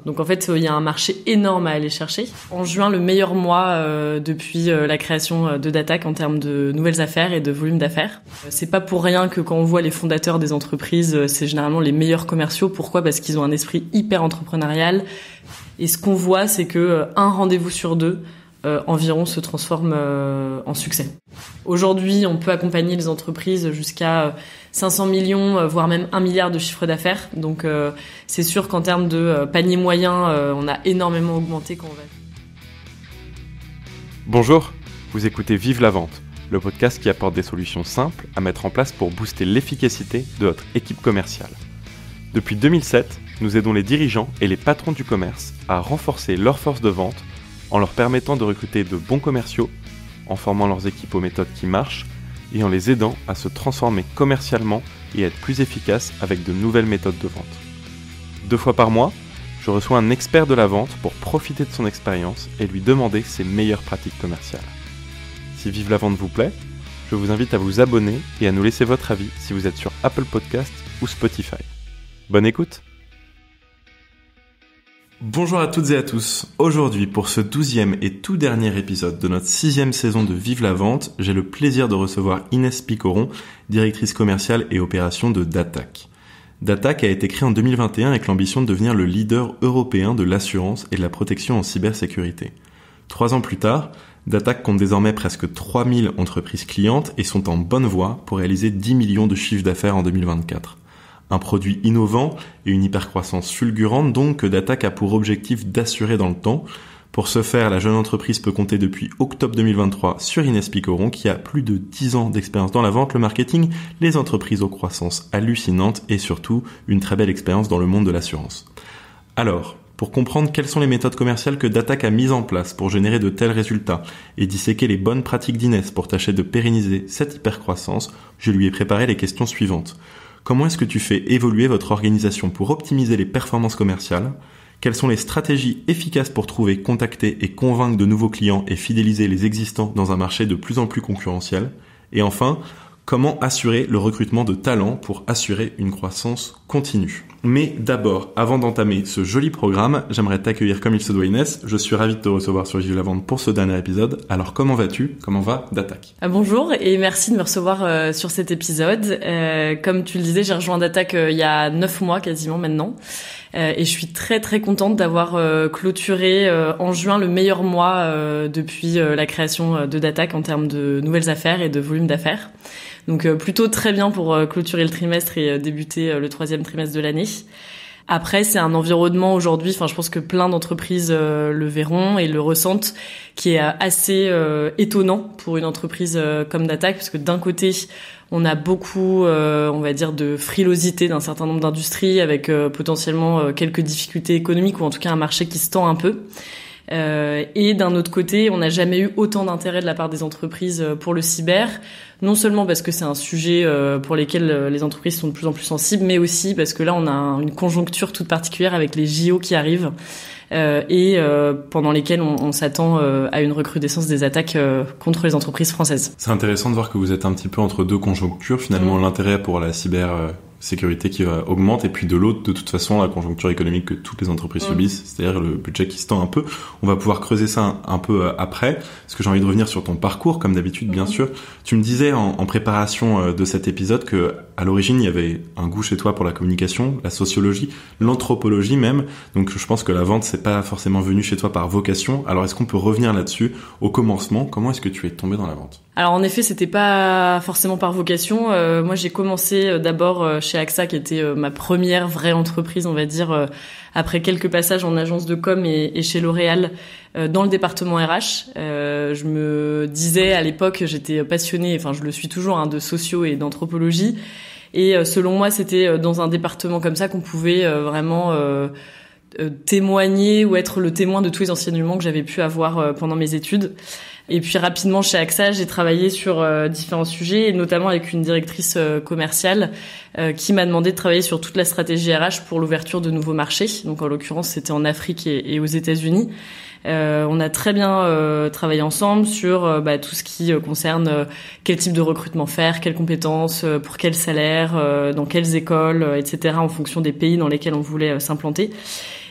Donc en fait, il y a un marché énorme à aller chercher. En juin, le meilleur mois depuis la création de Datac en termes de nouvelles affaires et de volume d'affaires. C'est pas pour rien que quand on voit les fondateurs des entreprises, c'est généralement les meilleurs commerciaux. Pourquoi ? Parce qu'ils ont un esprit hyper entrepreneurial. Et ce qu'on voit, c'est que un rendez-vous sur deux environ se transforme en succès. Aujourd'hui, on peut accompagner les entreprises jusqu'à 500 millions, voire même 1 milliard de chiffre d'affaires. Donc, c'est sûr qu'en termes de panier moyen, on a énormément augmenté quand on va. Bonjour, vous écoutez Vive la Vente, le podcast qui apporte des solutions simples à mettre en place pour booster l'efficacité de votre équipe commerciale. Depuis 2007, nous aidons les dirigeants et les patrons du commerce à renforcer leur force de vente en leur permettant de recruter de bons commerciaux, en formant leurs équipes aux méthodes qui marchent et en les aidant à se transformer commercialement et être plus efficaces avec de nouvelles méthodes de vente. 2 fois par mois, je reçois un expert de la vente pour profiter de son expérience et lui demander ses meilleures pratiques commerciales. Si Vive la Vente vous plaît, je vous invite à vous abonner et à nous laisser votre avis si vous êtes sur Apple Podcasts ou Spotify. Bonne écoute! Bonjour à toutes et à tous. Aujourd'hui, pour ce 12e et tout dernier épisode de notre 6e saison de Vive la Vente, j'ai le plaisir de recevoir Inès Picoron, directrice commerciale et opération de Datac. Datac a été créé en 2021 avec l'ambition de devenir le leader européen de l'assurance et de la protection en cybersécurité. 3 ans plus tard, Datac compte désormais presque 3000 entreprises clientes et sont en bonne voie pour réaliser 10 millions de chiffres d'affaires en 2024. Un produit innovant et une hypercroissance fulgurante donc que Datac a pour objectif d'assurer dans le temps. Pour ce faire, la jeune entreprise peut compter depuis octobre 2023 sur Inès Picoron qui a plus de 10 ans d'expérience dans la vente, le marketing, les entreprises aux croissances hallucinantes et surtout une très belle expérience dans le monde de l'assurance. Alors, pour comprendre quelles sont les méthodes commerciales que Datac a mises en place pour générer de tels résultats et disséquer les bonnes pratiques d'Inès pour tâcher de pérenniser cette hypercroissance, je lui ai préparé les questions suivantes. Comment est-ce que tu fais évoluer votre organisation pour optimiser les performances commerciales ? Quelles sont les stratégies efficaces pour trouver, contacter et convaincre de nouveaux clients et fidéliser les existants dans un marché de plus en plus concurrentiel ? Et enfin, comment assurer le recrutement de talents pour assurer une croissance continue ? Mais d'abord, avant d'entamer ce joli programme, j'aimerais t'accueillir comme il se doit Inès. Je suis ravi de te recevoir sur Vive la Vente pour ce dernier épisode. Alors comment vas-tu ? Comment va Datac ? Bonjour et merci de me recevoir sur cet épisode. Comme tu le disais, j'ai rejoint Datac il y a 9 mois quasiment maintenant. Et je suis très très contente d'avoir clôturé en juin le meilleur mois depuis la création de Datac en termes de nouvelles affaires et de volume d'affaires. Donc plutôt très bien pour clôturer le trimestre et débuter le 3e trimestre de l'année. Après, c'est un environnement aujourd'hui, je pense que plein d'entreprises le verront et le ressentent, qui est assez étonnant pour une entreprise comme Datac, parce que d'un côté, on a beaucoup, on va dire, de frilosité d'un certain nombre d'industries, avec potentiellement quelques difficultés économiques, ou en tout cas un marché qui se tend un peu. Et d'un autre côté, on n'a jamais eu autant d'intérêt de la part des entreprises pour le cyber, non seulement parce que c'est un sujet pour lequel les entreprises sont de plus en plus sensibles, mais aussi parce que là, on a une conjoncture toute particulière avec les JO qui arrivent et pendant lesquels on s'attend à une recrudescence des attaques contre les entreprises françaises. C'est intéressant de voir que vous êtes un petit peu entre deux conjonctures. Finalement, l'intérêt pour la cybersécurité qui augmente et puis de l'autre, de toute façon, la conjoncture économique que toutes les entreprises subissent, c'est-à-dire le budget qui se tend un peu. On va pouvoir creuser ça un peu après, parce que j'ai envie de revenir sur ton parcours, comme d'habitude, bien sûr. Tu me disais en préparation de cet épisode que à l'origine, il y avait un goût chez toi pour la communication, la sociologie, l'anthropologie même. Donc, je pense que la vente, c'est pas forcément venu chez toi par vocation. Alors, est-ce qu'on peut revenir là-dessus au commencement ? Comment est-ce que tu es tombé dans la vente ? Alors, en effet, c'était pas forcément par vocation. Moi, j'ai commencé d'abord chez AXA, qui était ma première vraie entreprise, on va dire, après quelques passages en agence de com et chez L'Oréal, dans le département RH. Je me disais à l'époque, j'étais passionnée, je le suis toujours, de socio et d'anthropologie. Et selon moi, c'était dans un département comme ça qu'on pouvait vraiment témoigner ou être le témoin de tous les enseignements que j'avais pu avoir pendant mes études. Et puis rapidement chez AXA, j'ai travaillé sur différents sujets, et notamment avec une directrice commerciale qui m'a demandé de travailler sur toute la stratégie RH pour l'ouverture de nouveaux marchés. Donc en l'occurrence, c'était en Afrique et aux États-Unis. On a très bien travaillé ensemble sur tout ce qui concerne quel type de recrutement faire, quelles compétences, pour quel salaire, dans quelles écoles, etc. en fonction des pays dans lesquels on voulait s'implanter.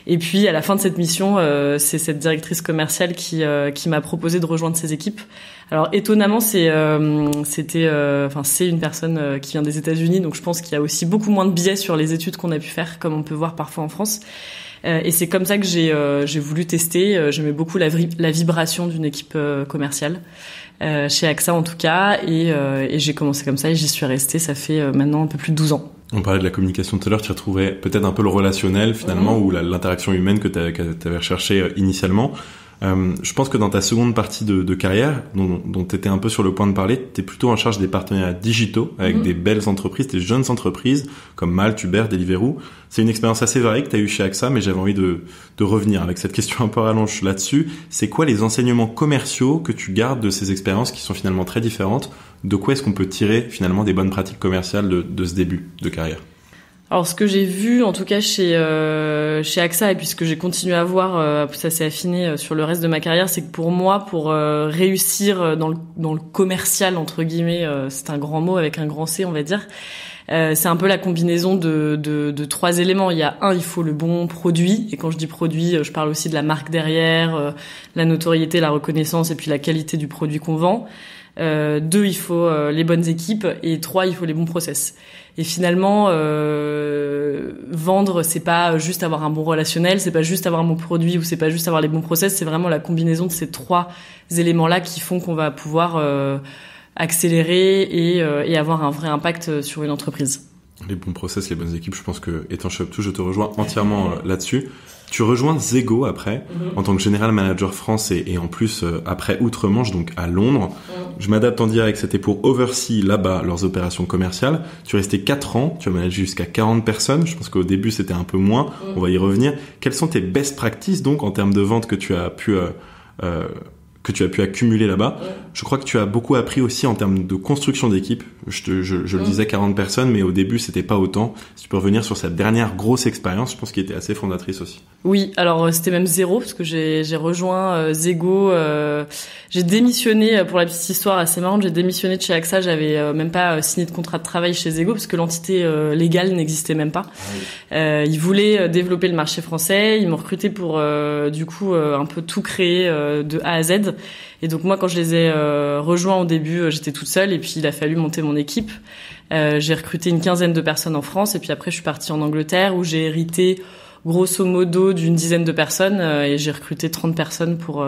Et puis à la fin de cette mission, c'est cette directrice commerciale qui m'a proposé de rejoindre ses équipes. Alors étonnamment, c'est une personne qui vient des États-Unis, donc je pense qu'il y a aussi beaucoup moins de biais sur les études qu'on a pu faire, comme on peut voir parfois en France. Et c'est comme ça que j'ai voulu tester. J'aimais beaucoup la vibration d'une équipe commerciale. Chez AXA en tout cas, et j'ai commencé comme ça et j'y suis restée, ça fait maintenant un peu plus de 12 ans. On parlait de la communication tout à l'heure, tu retrouvais peut-être un peu le relationnel finalement, ou l'interaction humaine que tu avais recherché initialement. Je pense que dans ta seconde partie de carrière, dont tu étais un peu sur le point de parler, tu es plutôt en charge des partenariats digitaux avec des belles entreprises, des jeunes entreprises comme Malte, Uber, Deliveroo. C'est une expérience assez variée que tu as eue chez AXA, mais j'avais envie de revenir avec cette question un peu rallonge là-dessus. C'est quoi les enseignements commerciaux que tu gardes de ces expériences qui sont finalement très différentes? De quoi est-ce qu'on peut tirer finalement des bonnes pratiques commerciales de ce début de carrière? Alors ce que j'ai vu en tout cas chez AXA, et puis ce que j'ai continué à voir, ça s'est affiné sur le reste de ma carrière, c'est que pour moi, pour réussir dans le commercial entre guillemets, c'est un grand mot avec un grand C on va dire, c'est un peu la combinaison de trois éléments. Il y a il faut le bon produit, et quand je dis produit, je parle aussi de la marque derrière, la notoriété, la reconnaissance et puis la qualité du produit qu'on vend. 2, il faut les bonnes équipes, et 3, il faut les bons process. Et finalement, vendre, c'est pas juste avoir un bon relationnel, c'est pas juste avoir un bon produit, ou c'est pas juste avoir les bons process, c'est vraiment la combinaison de ces 3 éléments-là qui font qu'on va pouvoir accélérer et avoir un vrai impact sur une entreprise. Les bons process, les bonnes équipes, je pense que étant chez Up2, je te rejoins entièrement là-dessus. Tu rejoins Zego après, en tant que General Manager France et en plus après Outre-Manche, donc à Londres. Je m'adapte en direct, c'était pour oversee là-bas leurs opérations commerciales. Tu es resté 4 ans, tu as managé jusqu'à 40 personnes. Je pense qu'au début c'était un peu moins, on va y revenir. Quelles sont tes best practices donc en termes de vente que tu as pu accumuler là-bas? Je crois que tu as beaucoup appris aussi en termes de construction d'équipe. Je le disais, 40 personnes, mais au début, c'était pas autant. Si tu peux revenir sur cette dernière grosse expérience, je pense qu'elle était assez fondatrice aussi. Oui, alors c'était même 0, parce que j'ai rejoint Zego. J'ai démissionné, pour la petite histoire assez marrante, j'ai démissionné de chez AXA. J'avais même pas signé de contrat de travail chez Zego, parce que l'entité légale n'existait même pas. Ils voulaient développer le marché français. Ils m'ont recruté pour du coup un peu tout créer de A à Z. Et donc moi, quand je les ai rejoints au début, j'étais toute seule, et puis il a fallu monter mon équipe. J'ai recruté une 15aine de personnes en France, et puis après je suis partie en Angleterre, où j'ai hérité grosso modo d'une 10aine de personnes, et j'ai recruté 30 personnes pour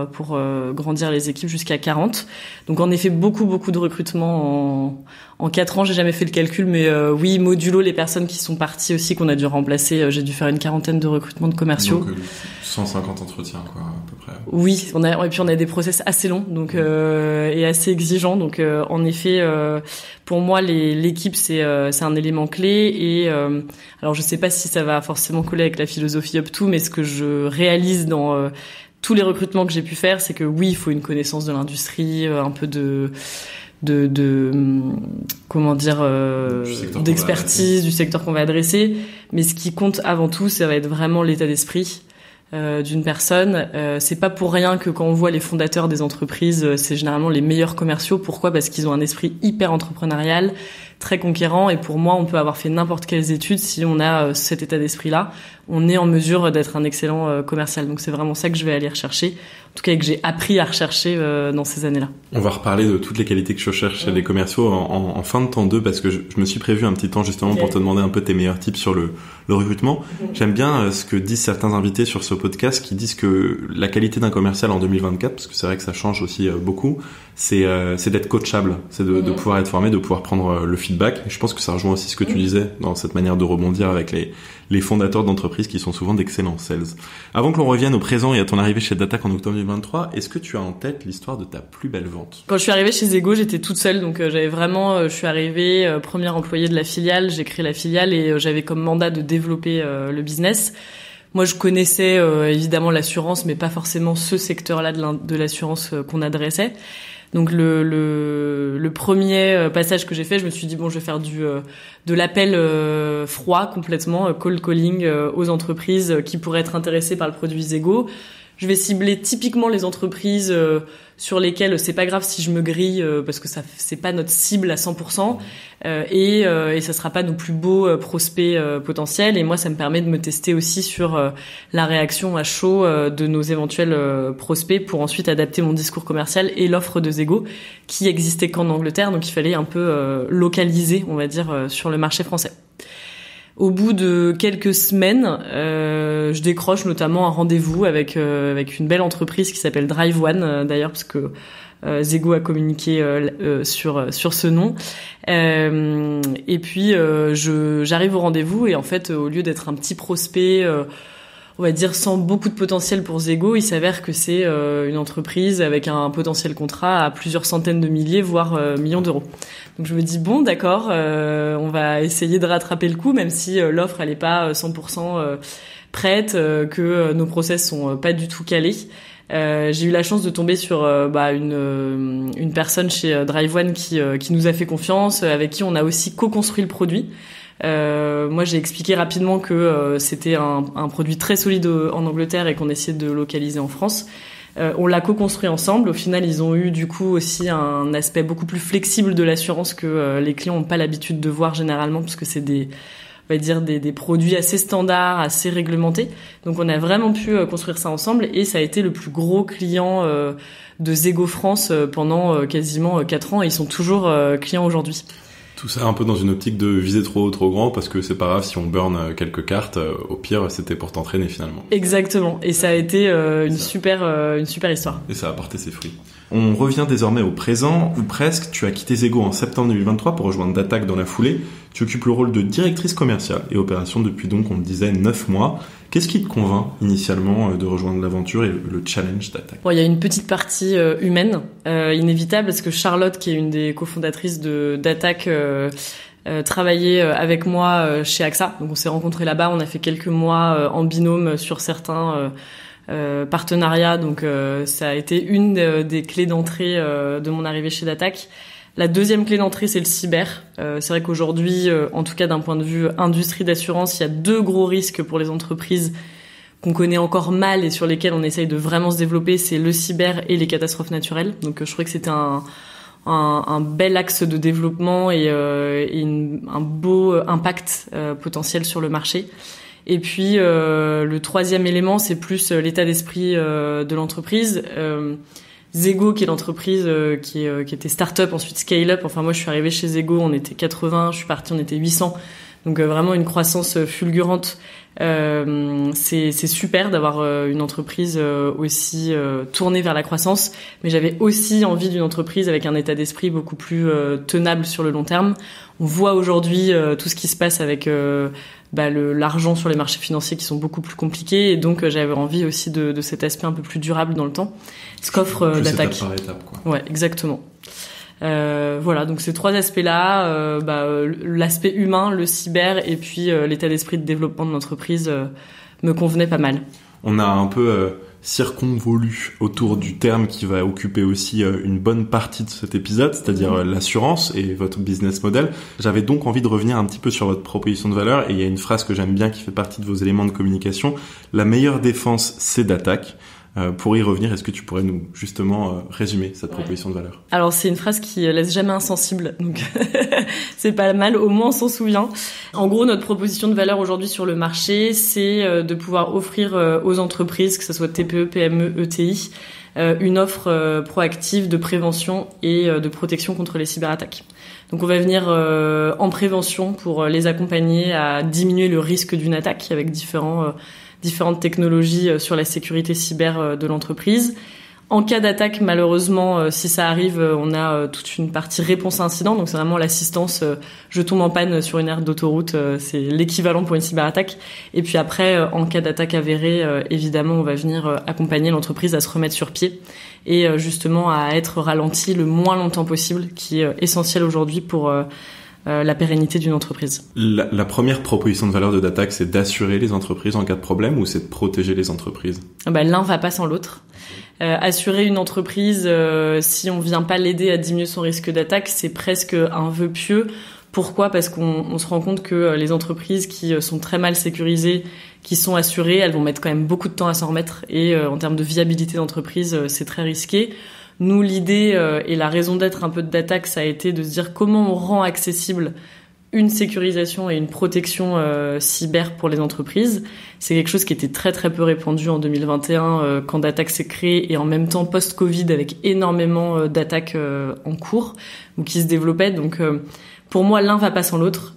grandir les équipes jusqu'à 40. Donc en effet, beaucoup de recrutements en 4 ans. J'ai jamais fait le calcul, mais oui, modulo les personnes qui sont parties aussi, qu'on a dû remplacer. J'ai dû faire une 40aine de recrutements de commerciaux. Donc 150 entretiens quoi, à peu près. Oui, on a des process assez longs, donc et assez exigeants. Donc en effet, pour moi, l'équipe c'est un élément clé. Et alors je sais pas si ça va forcément coller avec la philosophie Up2, mais ce que je réalise dans tous les recrutements que j'ai pu faire, c'est que oui, il faut une connaissance de l'industrie, un peu comment dire, d'expertise du secteur qu'on va adresser. Mais ce qui compte avant tout, ça va être vraiment l'état d'esprit d'une personne. C'est pas pour rien que quand on voit les fondateurs des entreprises, c'est généralement les meilleurs commerciaux. Pourquoi? Parce qu'ils ont un esprit hyper entrepreneurial, très conquérant. Et pour moi, on peut avoir fait n'importe quelles études, si on a cet état d'esprit-là, on est en mesure d'être un excellent commercial. Donc c'est vraiment ça que je vais aller rechercher, en tout cas que j'ai appris à rechercher dans ces années-là. On va reparler de toutes les qualités que je recherche chez les commerciaux en fin de temps 2, parce que je me suis prévu un petit temps justement pour te demander un peu tes meilleurs tips sur le recrutement. J'aime bien ce que disent certains invités sur ce podcast, qui disent que la qualité d'un commercial en 2024, parce que c'est vrai que ça change aussi beaucoup, c'est d'être coachable, c'est de pouvoir être formé, de pouvoir prendre le feedback. Et je pense que ça rejoint aussi ce que tu disais dans cette manière de rebondir avec les fondateurs d'entreprises qui sont souvent d'excellents sales. Avant que l'on revienne au présent et à ton arrivée chez Dattac en octobre 2023, est-ce que tu as en tête l'histoire de ta plus belle vente? Quand je suis arrivée chez Zego, j'étais toute seule, donc je suis arrivée première employée de la filiale, j'ai créé la filiale et j'avais comme mandat de développer le business. Moi, je connaissais évidemment l'assurance, mais pas forcément ce secteur-là de l'assurance qu'on adressait. Donc le premier passage que j'ai fait, je me suis dit bon, je vais faire de l'appel froid complètement, cold calling aux entreprises qui pourraient être intéressées par le produit Zego. Je vais cibler typiquement les entreprises sur lesquelles c'est pas grave si je me grille parce que c'est pas notre cible à 100% et ça sera pas nos plus beaux prospects potentiels. Et moi, ça me permet de me tester aussi sur la réaction à chaud de nos éventuels prospects pour ensuite adapter mon discours commercial et l'offre de Zego qui existait qu'en Angleterre, donc il fallait un peu localiser, on va dire, sur le marché français. Au bout de quelques semaines, je décroche notamment un rendez-vous avec une belle entreprise qui s'appelle Drive One, d'ailleurs, parce que Zego a communiqué sur ce nom. Et puis j'arrive au rendez-vous et en fait, au lieu d'être un petit prospect, on va dire sans beaucoup de potentiel pour Zego, il s'avère que c'est une entreprise avec un potentiel contrat à plusieurs centaines de milliers, voire millions d'euros. Donc je me dis bon, d'accord, on va essayer de rattraper le coup, même si l'offre elle est pas 100% prête, que nos process sont pas du tout calés. J'ai eu la chance de tomber sur une personne chez Drive One qui nous a fait confiance, avec qui on a aussi co-construit le produit. Moi, j'ai expliqué rapidement que c'était un produit très solide en Angleterre et qu'on essayait de localiser en France. On l'a co-construit ensemble. Au final, ils ont eu du coup aussi un aspect beaucoup plus flexible de l'assurance que les clients n'ont pas l'habitude de voir généralement, parce que c'est des produits assez standards, assez réglementés. Donc on a vraiment pu construire ça ensemble et ça a été le plus gros client de Zego France pendant quasiment 4 ans et ils sont toujours clients aujourd'hui. Tout ça un peu dans une optique de viser trop grand parce que c'est pas grave si on burn quelques cartes, au pire c'était pour t'entraîner finalement. Exactement, et ça a été une super histoire. Et ça a porté ses fruits. On revient désormais au présent, ou presque. Tu as quitté Zego en septembre 2023 pour rejoindre Dattac dans la foulée. Tu occupes le rôle de directrice commerciale et opération depuis donc, on le disait, 9 mois. Qu'est-ce qui te convainc initialement de rejoindre l'aventure et le challenge Dattac ? Bon, il y a une petite partie humaine, inévitable, parce que Charlotte, qui est une des cofondatrices de Dattac, travaillait avec moi chez AXA. Donc on s'est rencontrés là-bas, on a fait quelques mois en binôme sur certains partenariats. Donc ça a été une des clés d'entrée de mon arrivée chez Dattac. La deuxième clé d'entrée, c'est le cyber. C'est vrai qu'aujourd'hui, en tout cas d'un point de vue industrie d'assurance, il y a 2 gros risques pour les entreprises qu'on connaît encore mal et sur lesquels on essaye de vraiment se développer, c'est le cyber et les catastrophes naturelles. Donc je trouvais que c'était un bel axe de développement et un beau impact potentiel sur le marché. Et puis le troisième élément, c'est plus l'état d'esprit de l'entreprise. Zego, qui est l'entreprise qui était start-up, ensuite scale-up. Enfin, moi, je suis arrivée chez Zego, on était 80, je suis partie, on était 800. Donc, vraiment une croissance fulgurante. C'est super d'avoir une entreprise aussi tournée vers la croissance. Mais j'avais aussi envie d'une entreprise avec un état d'esprit beaucoup plus tenable sur le long terme. On voit aujourd'hui tout ce qui se passe avec l'argent sur les marchés financiers qui sont beaucoup plus compliqués, et donc j'avais envie aussi de cet aspect un peu plus durable dans le temps, ce qu'offre Dattac. Étape par étape, quoi. Ouais, exactement. Voilà, donc ces 3 aspects-là, l'aspect humain, le cyber et puis l'état d'esprit de développement de l'entreprise me convenaient pas mal. On a un peu circonvolu autour du terme qui va occuper aussi une bonne partie de cet épisode, c'est-à-dire l'assurance et votre business model. J'avais donc envie de revenir un petit peu sur votre proposition de valeur, et il y a une phrase que j'aime bien qui fait partie de vos éléments de communication. La meilleure défense, c'est Dattac. Pour y revenir, est-ce que tu pourrais nous justement résumer cette proposition de valeur ? Alors c'est une phrase qui laisse jamais insensible, donc c'est pas mal, au moins on s'en souvient. En gros, notre proposition de valeur aujourd'hui sur le marché, c'est de pouvoir offrir aux entreprises, que ce soit TPE, PME, ETI, une offre proactive de prévention et de protection contre les cyberattaques. Donc on va venir en prévention pour les accompagner à diminuer le risque d'une attaque avec différentes technologies sur la sécurité cyber de l'entreprise. En cas d'attaque, malheureusement, si ça arrive, on a toute une partie réponse à incident. Donc c'est vraiment l'assistance, je tombe en panne sur une aire d'autoroute, c'est l'équivalent pour une cyberattaque. Et puis après, en cas d'attaque avérée, évidemment, on va venir accompagner l'entreprise à se remettre sur pied et justement à être ralenti le moins longtemps possible, qui est essentiel aujourd'hui pour la pérennité d'une entreprise. La première proposition de valeur de Dattac, c'est d'assurer les entreprises en cas de problème, ou c'est de protéger les entreprises ? L'un va pas sans l'autre. Assurer une entreprise, si on vient pas l'aider à diminuer son risque d'attaque, c'est presque un vœu pieux, Pourquoi ? Parce qu'on se rend compte que les entreprises qui sont très mal sécurisées, qui sont assurées, elles vont mettre quand même beaucoup de temps à s'en remettre. Et en termes de viabilité d'entreprise, c'est très risqué. Nous, l'idée et la raison d'être un peu de Datac, ça a été de se dire comment on rend accessible une sécurisation et une protection cyber pour les entreprises. C'est quelque chose qui était très très peu répandu en 2021 quand Datac s'est créé, et en même temps post-Covid avec énormément d'attaques en cours ou qui se développaient. Donc pour moi, l'un va pas sans l'autre.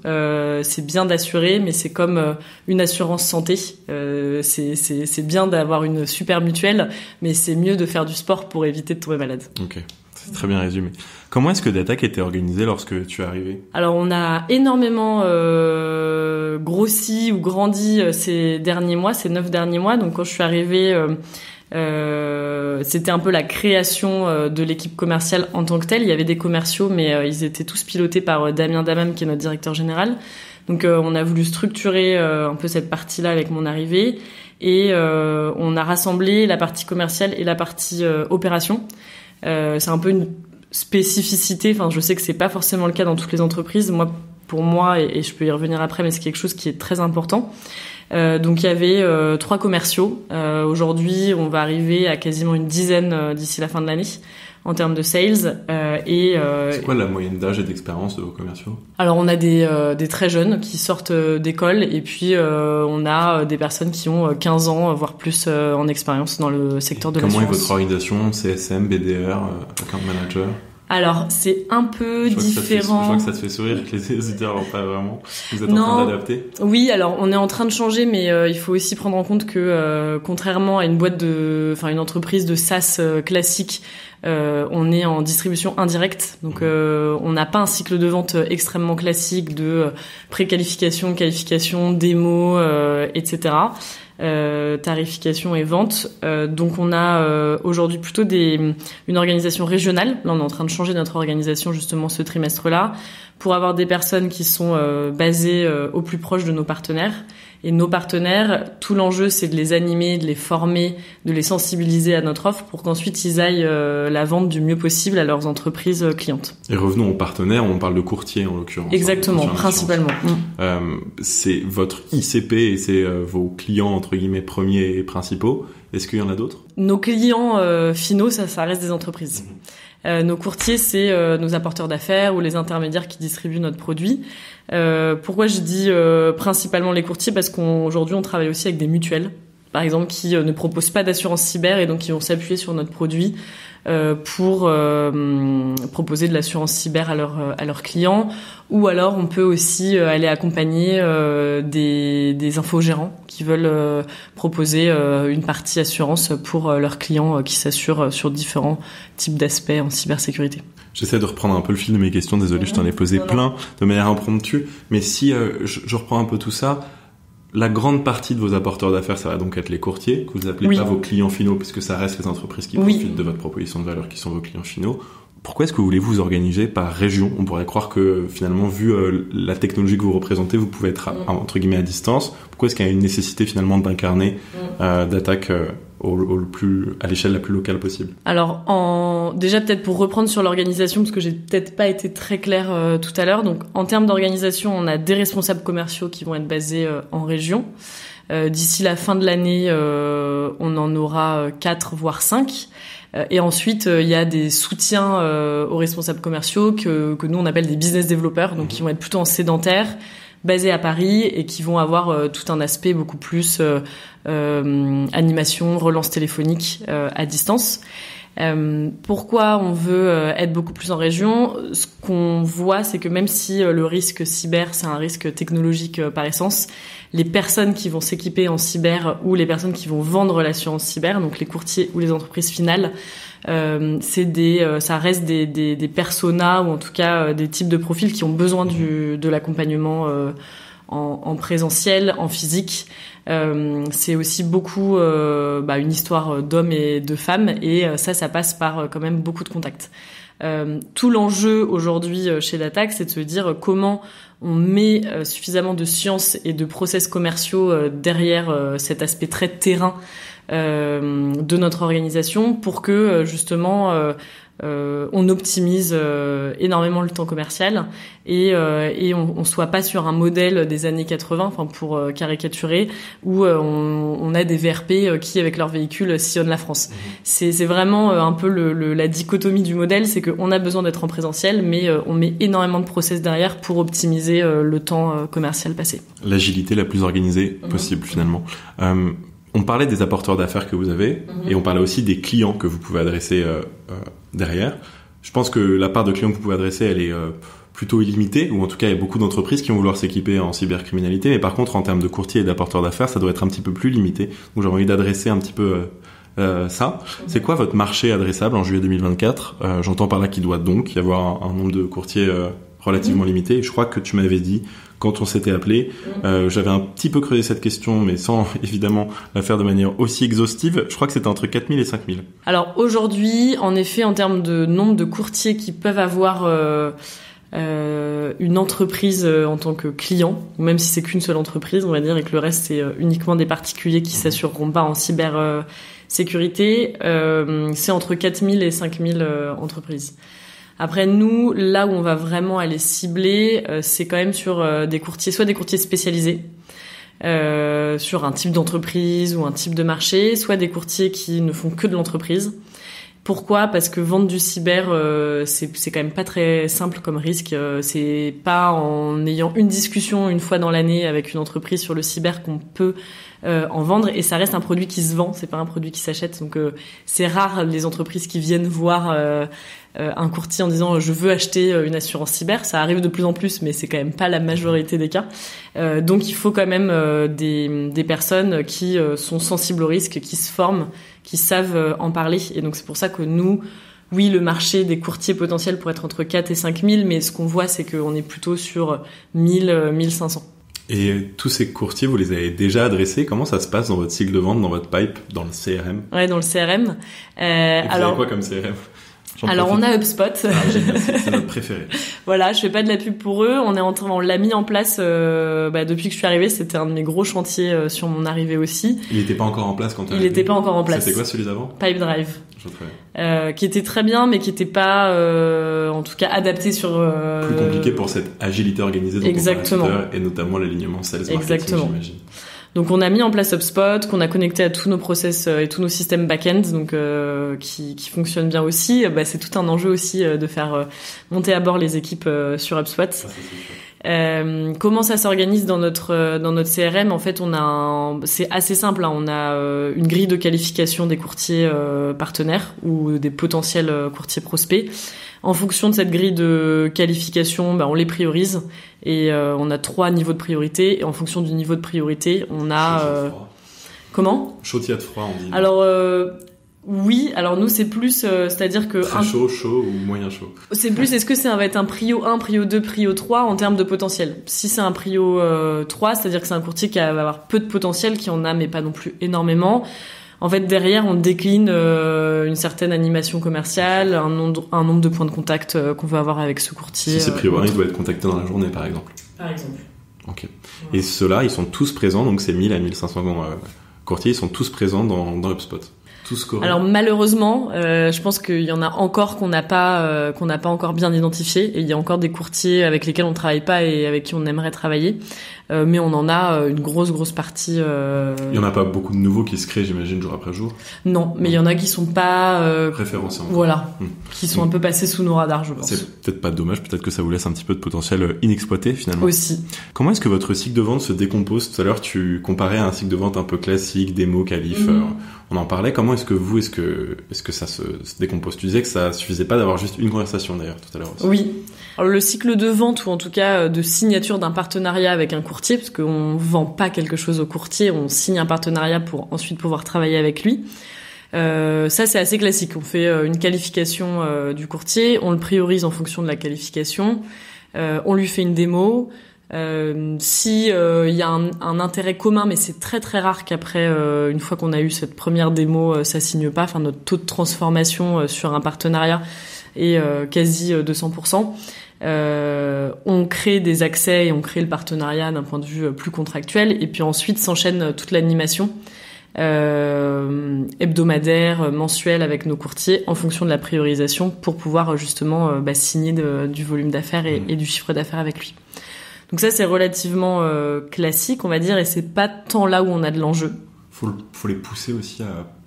C'est bien d'assurer, mais c'est comme une assurance santé. C'est bien d'avoir une super mutuelle, mais c'est mieux de faire du sport pour éviter de tomber malade. Ok. C'est très bien résumé. Comment est-ce que Datac était organisé lorsque tu es arrivé ? Alors, on a énormément grossi ou grandi ces derniers mois, ces 9 derniers mois. Donc, quand je suis arrivée, c'était un peu la création de l'équipe commerciale en tant que telle. Il y avait des commerciaux, mais ils étaient tous pilotés par Damien Damam, qui est notre directeur général. Donc, on a voulu structurer un peu cette partie-là avec mon arrivée. Et on a rassemblé la partie commerciale et la partie opération. C'est un peu une spécificité. Enfin, je sais que c'est pas forcément le cas dans toutes les entreprises. Pour moi, et je peux y revenir après, mais c'est quelque chose qui est très important. Donc, il y avait 3 commerciaux. Aujourd'hui, on va arriver à quasiment une dizaine d'ici la fin de l'année en termes de sales. C'est quoi la moyenne d'âge et d'expérience de vos commerciaux ? Alors, on a des très jeunes qui sortent d'école, et puis on a des personnes qui ont 15 ans, voire plus en expérience dans le secteur de l'assurance. Comment est votre organisation ? CSM, BDR, Account Manager ? Alors, c'est un peu différent. Je vois que ça te fait sourire, que les auditeurs n'ont pas vraiment. Vous êtes en train d'adapter ? Oui, alors on est en train de changer, mais il faut aussi prendre en compte que contrairement à une entreprise de SaaS classique, on est en distribution indirecte. Donc on n'a pas un cycle de vente extrêmement classique de préqualification, qualification, démo, etc. Tarification et vente. Donc on a aujourd'hui plutôt une organisation régionale. Là, on est en train de changer notre organisation justement ce trimestre-là pour avoir des personnes qui sont basées au plus proche de nos partenaires. Et nos partenaires, tout l'enjeu, c'est de les animer, de les former, de les sensibiliser à notre offre pour qu'ensuite ils aillent la vendre du mieux possible à leurs entreprises clientes. Et revenons aux partenaires, on parle de courtiers en l'occurrence. Exactement, principalement. C'est votre ICP et c'est vos clients entre guillemets premiers et principaux. Est-ce qu'il y en a d'autres ? Nos clients finaux, ça reste des entreprises. Nos courtiers, c'est nos apporteurs d'affaires ou les intermédiaires qui distribuent notre produit. Pourquoi je dis principalement les courtiers ? Parce qu'aujourd'hui, on travaille aussi avec des mutuelles, par exemple, qui ne proposent pas d'assurance cyber et donc qui vont s'appuyer sur notre produit pour proposer de l'assurance cyber à leurs clients. Ou alors, on peut aussi aller accompagner des infogérants qui veulent proposer une partie assurance pour leurs clients qui s'assurent sur différents types d'aspects en cybersécurité. J'essaie de reprendre un peu le fil de mes questions. Désolé, je t'en ai posé plein de manière impromptue. Mais si je reprends un peu tout ça, la grande partie de vos apporteurs d'affaires, ça va donc être les courtiers, que vous appelez pas vos clients finaux, puisque ça reste les entreprises qui profitent de votre proposition de valeur, qui sont vos clients finaux. Pourquoi est-ce que vous voulez vous organiser par région ? On pourrait croire que finalement, vu la technologie que vous représentez, vous pouvez être entre guillemets à distance. Pourquoi est-ce qu'il y a une nécessité finalement d'incarner Datac à l'échelle la plus locale possible ? Alors, déjà peut-être pour reprendre sur l'organisation, parce que j'ai peut-être pas été très claire tout à l'heure. Donc, en termes d'organisation, on a des responsables commerciaux qui vont être basés en région. D'ici la fin de l'année, on en aura 4 voire 5. Et ensuite, il y a des soutiens aux responsables commerciaux que nous on appelle des business développeurs, donc qui vont être plutôt en sédentaire, basés à Paris et qui vont avoir tout un aspect beaucoup plus animation, relance téléphonique à distance. Pourquoi on veut être beaucoup plus en région ? Ce qu'on voit, c'est que même si le risque cyber, c'est un risque technologique par essence, les personnes qui vont s'équiper en cyber ou les personnes qui vont vendre l'assurance cyber, donc les courtiers ou les entreprises finales, ça reste des personas ou en tout cas des types de profils qui ont besoin de l'accompagnement en présentiel, en physique. C'est aussi beaucoup une histoire d'hommes et de femmes et ça passe par quand même beaucoup de contacts. Tout l'enjeu aujourd'hui chez Datac, c'est de se dire comment on met suffisamment de science et de process commerciaux derrière cet aspect très terrain de notre organisation pour que justement on optimise énormément le temps commercial et on soit pas sur un modèle des années 80, enfin pour caricaturer, où on a des VRP qui avec leur véhicule sillonnent la France. C'est vraiment un peu la dichotomie du modèle, c'est qu'on a besoin d'être en présentiel, mais on met énormément de process derrière pour optimiser le temps commercial passé. L'agilité la plus organisée possible finalement. On parlait des apporteurs d'affaires que vous avez et on parlait aussi des clients que vous pouvez adresser derrière. Je pense que la part de clients que vous pouvez adresser, elle est plutôt illimitée, ou en tout cas il y a beaucoup d'entreprises qui vont vouloir s'équiper en cybercriminalité, mais par contre en termes de courtiers et d'apporteurs d'affaires, ça doit être un petit peu plus limité. Donc j'ai envie d'adresser un petit peu ça. C'est quoi votre marché adressable en juillet 2024 ? J'entends par là qu'il doit donc y avoir un nombre de courtiers relativement limité. Et je crois que tu m'avais dit, quand on s'était appelé, j'avais un petit peu creusé cette question, mais sans évidemment la faire de manière aussi exhaustive. Je crois que c'était entre 4000 et 5000. Alors aujourd'hui, en effet, en termes de nombre de courtiers qui peuvent avoir une entreprise en tant que client, ou même si c'est qu'une seule entreprise, on va dire, et que le reste c'est uniquement des particuliers qui s'assureront pas en cybersécurité, c'est entre 4000 et 5000 entreprises. Après, nous, là où on va vraiment aller cibler, c'est quand même sur des courtiers, soit des courtiers spécialisés, sur un type d'entreprise ou un type de marché, soit des courtiers qui ne font que de l'entreprise. Pourquoi ? Parce que vendre du cyber, c'est quand même pas très simple comme risque. C'est pas en ayant une discussion une fois dans l'année avec une entreprise sur le cyber qu'on peut en vendre, et ça reste un produit qui se vend, c'est pas un produit qui s'achète. Donc c'est rare les entreprises qui viennent voir un courtier en disant je veux acheter une assurance cyber. Ça arrive de plus en plus, mais c'est quand même pas la majorité des cas. Donc il faut quand même des personnes qui sont sensibles au risque, qui se forment, qui savent en parler. Et donc c'est pour ça que nous, oui, le marché des courtiers potentiels pourrait être entre 4 et 5000, mais ce qu'on voit, c'est qu'on est plutôt sur 1000, 1500. Et tous ces courtiers, vous les avez déjà adressés. Comment ça se passe dans votre cycle de vente, dans votre pipe, dans le CRM ? Ouais, dans le CRM. Et vous avez quoi comme CRM ? Alors on a HubSpot. Génial, c'est notre préféré. Voilà, je fais pas de la pub pour eux. On l'a mis en place depuis que je suis arrivée. C'était un de mes gros chantiers sur mon arrivée aussi. Il était pas encore en place quand tu es arrivée ? Il était pas encore en place. C'était quoi celui d'avant ? Pipedrive. Qui était très bien, mais qui était pas, en tout cas, adapté sur. Plus compliqué pour cette agilité organisée dont Exactement. on parlait tout à l'heure, et notamment l'alignement sales marketing, Exactement. j'imagine. Donc on a mis en place HubSpot, qu'on a connecté à tous nos process et tous nos systèmes back-end, donc qui fonctionnent bien aussi. C'est tout un enjeu aussi de faire monter à bord les équipes sur HubSpot. Comment ça s'organise dans notre CRM ? En fait, c'est assez simple. On a une grille de qualification des courtiers partenaires ou des potentiels courtiers prospects. En fonction de cette grille de qualification, on les priorise et on a 3 niveaux de priorité. Et en fonction du niveau de priorité, on a comment ? Chaud, tiède, froid, on dit. Alors oui, alors nous c'est plus, c'est-à-dire que très chaud ou moyen chaud. C'est plus, est-ce que ça va être un prio 1, prio 2, prio 3 en termes de potentiel. Si c'est un prio 3, c'est-à-dire que c'est un courtier qui va avoir peu de potentiel, qui en a mais pas non plus énormément. En fait, derrière, on décline une certaine animation commerciale, un nombre de points de contact qu'on veut avoir avec ce courtier. Si c'est prio 1, il doit être contacté dans la journée, par exemple. Par exemple. Ok. Ouais. Et ceux-là, ils sont tous présents, donc c'est 1000 à 1500 courtiers, ils sont tous présents dans HubSpot. Alors malheureusement, je pense qu'il y en a encore qu'on n'a pas encore bien identifié, et il y a encore des courtiers avec lesquels on travaille pas et avec qui on aimerait travailler, mais on en a une grosse partie. Il y en a pas beaucoup de nouveaux qui se créent, j'imagine, jour après jour. Non, mais il y en a qui sont pas référencés. Voilà, qui sont un peu passés sous nos radars, je pense. C'est peut-être pas dommage, peut-être que ça vous laisse un petit peu de potentiel inexploité finalement. Aussi. Comment est-ce que votre cycle de vente se décompose ? Tout à l'heure, tu comparais à un cycle de vente un peu classique, démo, qualif. On en parlait. Comment est-ce que ça se décompose ? Tu disais que ça suffisait pas d'avoir juste une conversation d'ailleurs tout à l'heure aussi. Oui. Alors, le cycle de vente, ou en tout cas de signature d'un partenariat avec un courtier, parce qu'on vend pas quelque chose au courtier, on signe un partenariat pour ensuite pouvoir travailler avec lui. Ça c'est assez classique. On fait une qualification du courtier, on le priorise en fonction de la qualification, on lui fait une démo. Si il y a un intérêt commun, mais c'est très très rare qu'après une fois qu'on a eu cette première démo, ça signe pas. Enfin, notre taux de transformation sur un partenariat est quasi 200%. On crée des accès et on crée le partenariat d'un point de vue plus contractuel, et puis ensuite s'enchaîne toute l'animation hebdomadaire, mensuel avec nos courtiers en fonction de la priorisation pour pouvoir justement signer du volume d'affaires et du chiffre d'affaires avec lui. Donc ça c'est relativement classique on va dire et c'est pas tant là où on a de l'enjeu. Faut les pousser aussi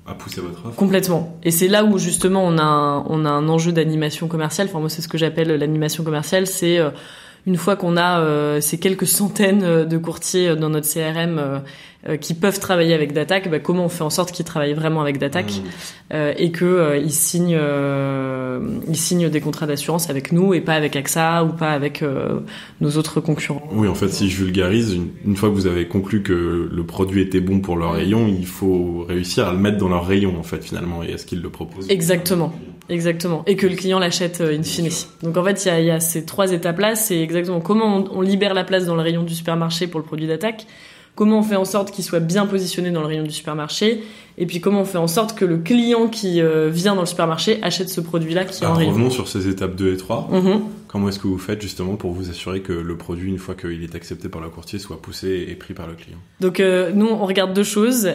à pousser votre offre. Complètement. Et c'est là où justement on a un enjeu d'animation commerciale. Enfin moi c'est ce que j'appelle l'animation commerciale, c'est une fois qu'on a ces quelques centaines de courtiers dans notre CRM qui peuvent travailler avec Dattac, comment on fait en sorte qu'ils travaillent vraiment avec Dattac et que ils signent des contrats d'assurance avec nous et pas avec AXA ou pas avec nos autres concurrents. Oui, en fait, si je vulgarise, une fois que vous avez conclu que le produit était bon pour leur rayon, il faut réussir à le mettre dans leur rayon en fait finalement et à ce qu'ils le proposent. Exactement. Et que le client l'achète in fine. Donc en fait, il y a ces 3 étapes-là, c'est exactement comment on libère la place dans le rayon du supermarché pour le produit Dattac, comment on fait en sorte qu'il soit bien positionné dans le rayon du supermarché, et puis comment on fait en sorte que le client qui vient dans le supermarché achète ce produit-là qui est en rayon. Revenons sur ces étapes 2 et 3. Comment est-ce que vous faites justement pour vous assurer que le produit, une fois qu'il est accepté par le courtier, soit poussé et pris par le client? Donc nous, on regarde 2 choses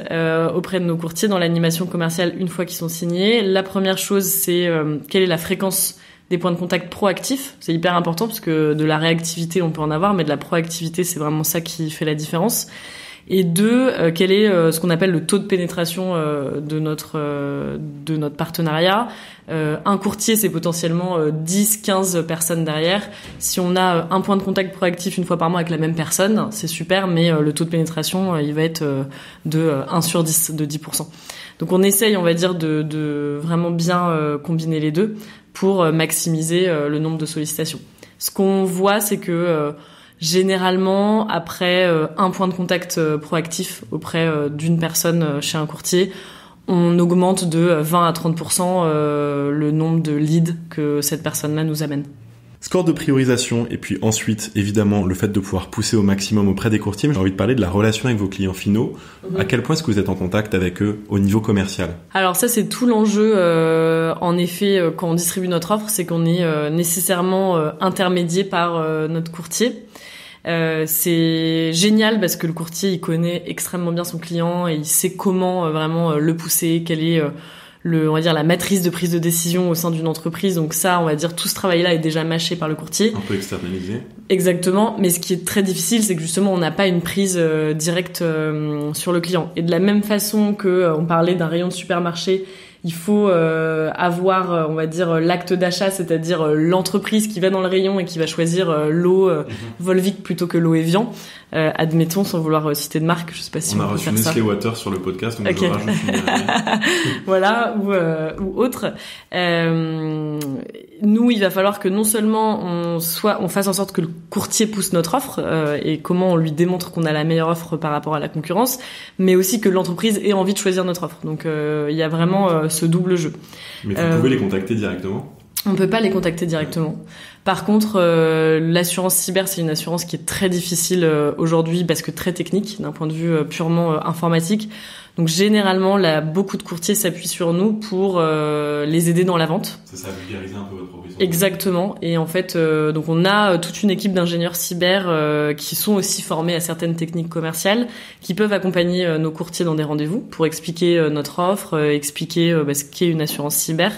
auprès de nos courtiers dans l'animation commerciale une fois qu'ils sont signés. La première chose, c'est quelle est la fréquence des points de contact proactifs. C'est hyper important parce que de la réactivité, on peut en avoir, mais de la proactivité, c'est vraiment ça qui fait la différence. Et 2, quel est ce qu'on appelle le taux de pénétration de notre partenariat. Un courtier, c'est potentiellement 10-15 personnes derrière. Si on a un point de contact proactif une fois par mois avec la même personne, c'est super, mais le taux de pénétration, il va être de 1 sur 10, de 10%. Donc on essaye, on va dire, de vraiment bien combiner les deux pour maximiser le nombre de sollicitations. Ce qu'on voit, c'est que généralement, après un point de contact proactif auprès d'une personne chez un courtier, on augmente de 20 à 30% le nombre de leads que cette personne-là nous amène. Score de priorisation et puis ensuite, évidemment, le fait de pouvoir pousser au maximum auprès des courtiers. Mais j'ai envie de parler de la relation avec vos clients finaux. À quel point est-ce que vous êtes en contact avec eux au niveau commercial? Alors ça, c'est tout l'enjeu, en effet, quand on distribue notre offre, c'est qu'on est nécessairement intermédié par notre courtier. C'est génial parce que le courtier, il connaît extrêmement bien son client et il sait comment vraiment le pousser, quelle est on va dire la matrice de prise de décision au sein d'une entreprise. Donc ça, on va dire tout ce travail-là est déjà mâché par le courtier. Un peu externalisé. Exactement. Mais ce qui est très difficile, c'est que justement, on n'a pas une prise directe sur le client. Et de la même façon que on parlait d'un rayon de supermarché, il faut avoir, on va dire, l'acte d'achat, c'est-à-dire l'entreprise qui va dans le rayon et qui va choisir l'eau Volvic plutôt que l'eau Evian. Admettons, sans vouloir citer de marque, je sais pas si on a peut reçu faire ça. Nestlé Water sur le podcast, donc okay. je rajoute une voilà, ou autre. Nous, il va falloir que non seulement on fasse en sorte que le courtier pousse notre offre et comment on lui démontre qu'on a la meilleure offre par rapport à la concurrence, mais aussi que l'entreprise ait envie de choisir notre offre. Donc il y a vraiment ce double jeu. Mais vous pouvez les contacter directement? On peut pas les contacter directement. Par contre, l'assurance cyber, c'est une assurance qui est très difficile aujourd'hui parce que très technique d'un point de vue purement informatique. Donc généralement, beaucoup de courtiers s'appuient sur nous pour les aider dans la vente. C'est ça, vulgariser un peu votre proposition. Exactement. Et en fait, donc on a toute une équipe d'ingénieurs cyber qui sont aussi formés à certaines techniques commerciales, qui peuvent accompagner nos courtiers dans des rendez-vous pour expliquer notre offre, expliquer ce qu'est une assurance cyber.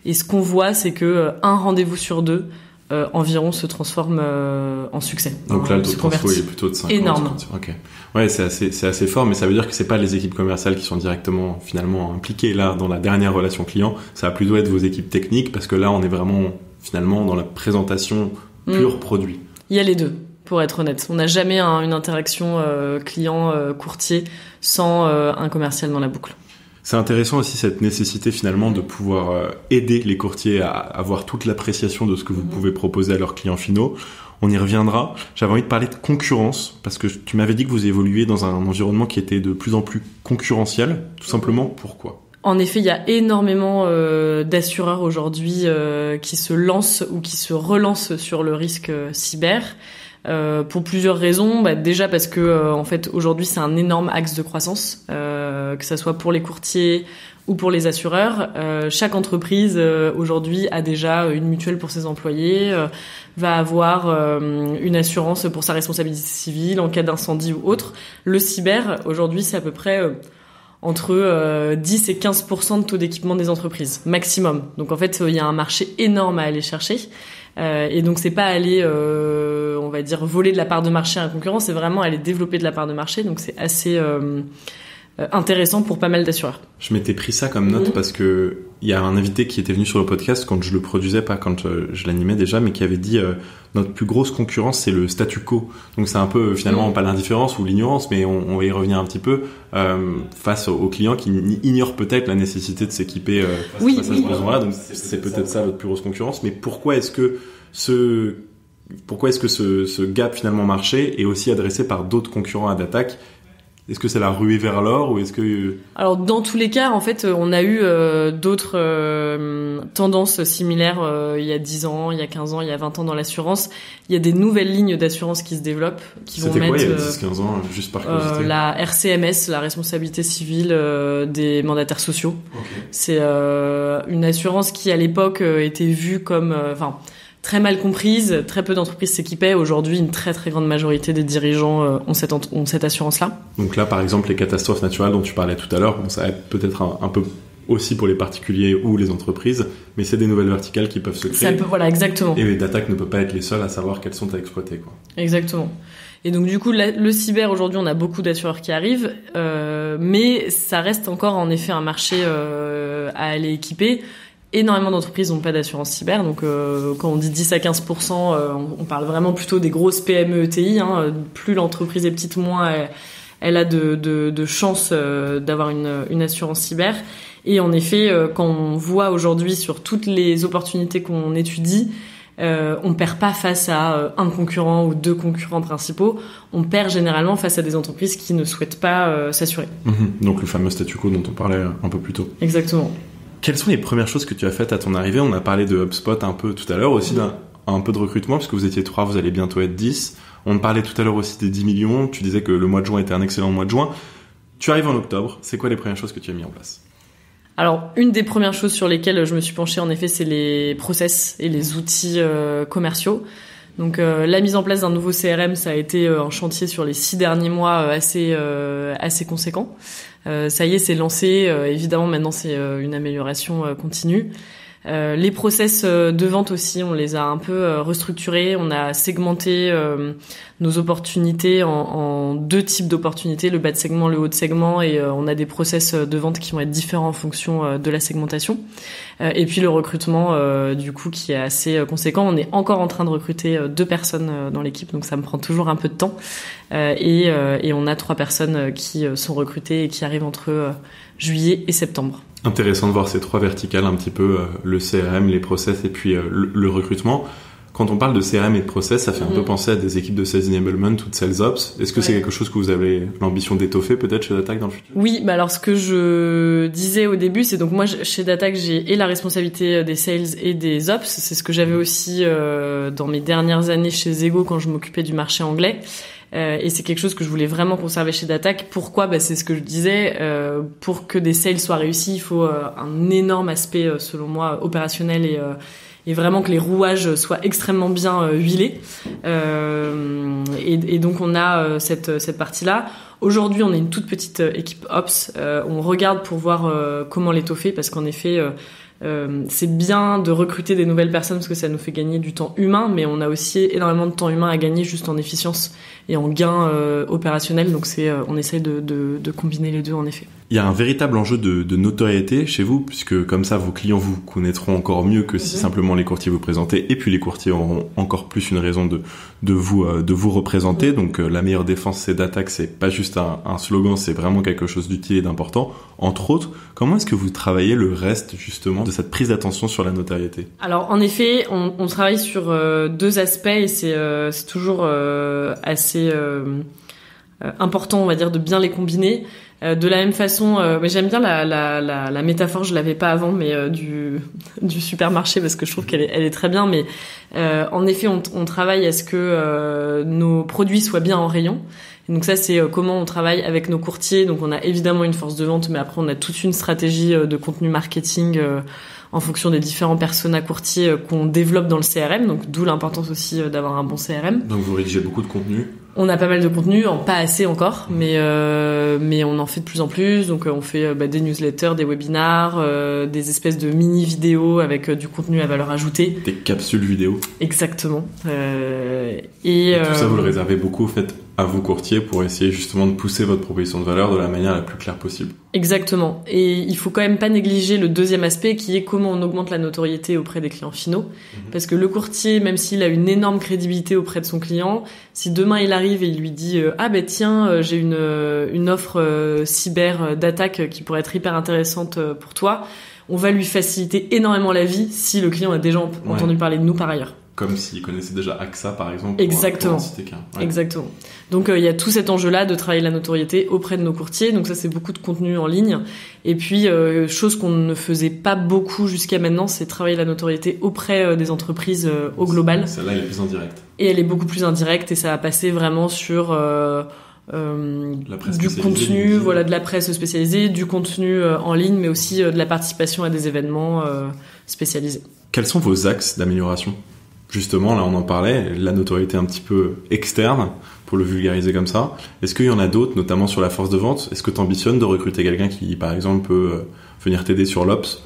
Et ce qu'on voit, c'est que un rendez-vous sur 2 environ se transforme en succès. Donc là, le taux de transfo est plutôt de 50. Énorme. Ok. Ouais, c'est assez fort, mais ça veut dire que c'est pas les équipes commerciales qui sont directement, finalement, impliquées là dans la dernière relation client. Ça va plutôt être vos équipes techniques, parce que là, on est vraiment, finalement, dans la présentation pure produit. Il y a les deux, pour être honnête. On n'a jamais une interaction client-courtier sans un commercial dans la boucle. C'est intéressant aussi cette nécessité finalement de pouvoir aider les courtiers à avoir toute l'appréciation de ce que vous pouvez proposer à leurs clients finaux. On y reviendra. J'avais envie de parler de concurrence parce que tu m'avais dit que vous évoluiez dans un environnement qui était de plus en plus concurrentiel. Tout simplement, pourquoi ? En effet, il y a énormément d'assureurs aujourd'hui qui se lancent ou qui se relancent sur le risque cyber. Pour plusieurs raisons. Déjà parce que en fait aujourd'hui c'est un énorme axe de croissance, que ça soit pour les courtiers ou pour les assureurs. Chaque entreprise aujourd'hui a déjà une mutuelle pour ses employés, va avoir une assurance pour sa responsabilité civile en cas d'incendie ou autre. Le cyber aujourd'hui c'est à peu près entre 10 et 15% de taux d'équipement des entreprises maximum. Donc en fait, il y a un marché énorme à aller chercher. Et donc c'est pas aller, on va dire, voler de la part de marché à un concurrent, c'est vraiment aller développer de la part de marché. Donc c'est assez intéressant pour pas mal d'assureurs. Je m'étais pris ça comme note parce que il y a un invité qui était venu sur le podcast quand je le produisais, pas quand je l'animais déjà, mais qui avait dit notre plus grosse concurrence c'est le statu quo. Donc c'est un peu finalement pas l'indifférence ou l'ignorance, mais on va y revenir un petit peu face aux clients qui ignorent peut-être la nécessité de s'équiper face à ce besoin-là. Donc c'est peut-être ça votre plus grosse concurrence. Mais pourquoi est-ce que ce gap finalement marché est aussi adressé par d'autres concurrents à Datac? Est-ce que c'est la ruée vers l'or ou est-ce que... Alors dans tous les cas, en fait, on a eu d'autres tendances similaires il y a 10 ans, il y a 15 ans, il y a 20 ans dans l'assurance. Il y a des nouvelles lignes d'assurance qui se développent, qui vont mettre... C'était quoi il y a 10-15 ans, juste par curiosité? La RCMS, la responsabilité civile des mandataires sociaux. Okay. C'est une assurance qui à l'époque était vue comme... très mal comprise, très peu d'entreprises s'équipaient. Aujourd'hui, une très très grande majorité des dirigeants ont cette assurance-là. Donc là, par exemple, les catastrophes naturelles dont tu parlais tout à l'heure, ça va être peut-être un peu aussi pour les particuliers ou les entreprises, mais c'est des nouvelles verticales qui peuvent se créer. Voilà, exactement. Et Datac ne peut pas être les seuls à savoir quelles sont à exploiter, quoi. Exactement. Et donc du coup, le cyber, aujourd'hui, on a beaucoup d'assureurs qui arrivent, mais ça reste encore en effet un marché à aller équiper. Énormément d'entreprises n'ont pas d'assurance cyber, donc quand on dit 10 à 15%, on parle vraiment plutôt des grosses PME ETI. Plus l'entreprise est petite, moins elle a de chances d'avoir une assurance cyber. Et en effet, quand on voit aujourd'hui sur toutes les opportunités qu'on étudie, on perd pas face à un concurrent ou deux concurrents principaux. On perd généralement face à des entreprises qui ne souhaitent pas s'assurer. Donc le fameux statu quo dont on parlait un peu plus tôt. Exactement. Quelles sont les premières choses que tu as faites à ton arrivée? On a parlé de HubSpot un peu tout à l'heure, aussi un peu de recrutement, puisque vous étiez 3, vous allez bientôt être 10. On parlait tout à l'heure aussi des 10 millions. Tu disais que le mois de juin était un excellent mois de juin. Tu arrives en octobre. C'est quoi les premières choses que tu as mis en place? Alors, une des premières choses sur lesquelles je me suis penchée, en effet, c'est les process et les outils commerciaux. Donc, la mise en place d'un nouveau CRM, ça a été un chantier sur les 6 derniers mois assez conséquent. Ça y est, c'est lancé. Évidemment, maintenant, c'est une amélioration continue. Les process de vente aussi, on les a un peu restructurés. On a segmenté nos opportunités en 2 types d'opportunités, le bas de segment, le haut de segment, et on a des process de vente qui vont être différents en fonction de la segmentation. Et puis le recrutement, du coup, qui est assez conséquent. On est encore en train de recruter 2 personnes dans l'équipe, donc ça me prend toujours un peu de temps. Et on a 3 personnes qui sont recrutées et qui arrivent entre juillet et septembre. Intéressant de voir ces 3 verticales, un petit peu le CRM, les process et puis le recrutement. Quand on parle de CRM et de process, ça fait un peu penser à des équipes de Sales Enablement ou de Sales Ops. Est-ce que c'est quelque chose que vous avez l'ambition d'étoffer peut-être chez Datac dans le futur? Oui, alors ce que je disais au début, c'est donc moi chez Datac, j'ai la responsabilité des Sales et des Ops. C'est ce que j'avais aussi dans mes dernières années chez Zego quand je m'occupais du marché anglais. Et c'est quelque chose que je voulais vraiment conserver chez Datac. Pourquoi? C'est ce que je disais. Pour que des sales soient réussis, il faut un énorme aspect, selon moi, opérationnel et vraiment que les rouages soient extrêmement bien huilés. Et donc on a cette partie-là. Aujourd'hui, on est une toute petite équipe Ops. On regarde pour voir comment l'étoffer, parce qu'en effet, c'est bien de recruter des nouvelles personnes parce que ça nous fait gagner du temps humain, mais on a aussi énormément de temps humain à gagner juste en efficience et en gain opérationnel. Donc on essaye de combiner les deux en effet. Il y a un véritable enjeu de notoriété chez vous, puisque comme ça vos clients vous connaîtront encore mieux que si simplement les courtiers vous présentaient, et puis les courtiers auront encore plus une raison de vous représenter. Donc la meilleure défense c'est Datac, c'est pas juste un slogan, c'est vraiment quelque chose d'utile et d'important. Entre autres, comment est-ce que vous travaillez le reste justement de cette prise d'attention sur la notoriété? Alors en effet, on travaille sur 2 aspects et c'est toujours assez important, on va dire, de bien les combiner. De la même façon, j'aime bien la métaphore, je l'avais pas avant, mais du supermarché, parce que je trouve qu'elle est très bien. Mais en effet, on travaille à ce que nos produits soient bien en rayon. Et donc ça, c'est comment on travaille avec nos courtiers. Donc on a évidemment une force de vente, mais après on a toute une stratégie de contenu marketing en fonction des différents personas courtiers qu'on développe dans le CRM. Donc d'où l'importance aussi d'avoir un bon CRM. Donc vous rédigez beaucoup de contenu? On a pas mal de contenu, pas assez encore, mais on en fait de plus en plus. Donc on fait des newsletters, des webinars, des espèces de mini vidéos avec du contenu à valeur ajoutée. Des capsules vidéo. Exactement. Et tout ça, vous le réservez beaucoup, en fait, à vos courtiers pour essayer justement de pousser votre proposition de valeur de la manière la plus claire possible. Exactement. Et il faut quand même pas négliger le deuxième aspect qui est comment on augmente la notoriété auprès des clients finaux. Parce que le courtier, même s'il a une énorme crédibilité auprès de son client, si demain il arrive et il lui dit j'ai une offre cyber d'attaque qui pourrait être hyper intéressante pour toi, on va lui faciliter énormément la vie si le client a déjà entendu parler de nous par ailleurs. Comme s'il connaissait déjà AXA, par exemple. Exactement. Pour en citer qu'un. Ouais. Exactement. Donc, il y a tout cet enjeu-là de travailler la notoriété auprès de nos courtiers. Donc ça, c'est beaucoup de contenu en ligne. Et puis, chose qu'on ne faisait pas beaucoup jusqu'à maintenant, c'est travailler la notoriété auprès des entreprises au global. Celle-là, elle est plus indirecte. Et elle est beaucoup plus indirecte et ça va passer vraiment sur du contenu, de la presse spécialisée, du contenu en ligne, mais aussi de la participation à des événements spécialisés. Quels sont vos axes d'amélioration ? Justement, là, on en parlait, la notoriété un petit peu externe, pour le vulgariser comme ça. Est-ce qu'il y en a d'autres, notamment sur la force de vente ? Est-ce que tu ambitionnes de recruter quelqu'un qui, par exemple, peut venir t'aider sur l'Ops ?